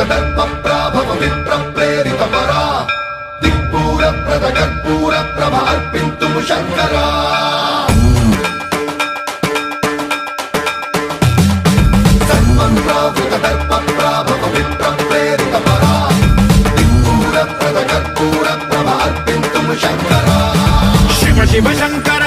దర్ప ప్రాభవ విప్ర ప్రేరిత పరా దిక్పూర ప్రద కర్పూర ప్రభ అర్పింతుము శంకరా సన్మన్రావృత దర్ప ప్రాభవ విప్ర ప్రేరిత పరా దిక్పూర ప్రద కర్పూర ప్రభ అర్పింతుము శంకరా శివ శివ శంకర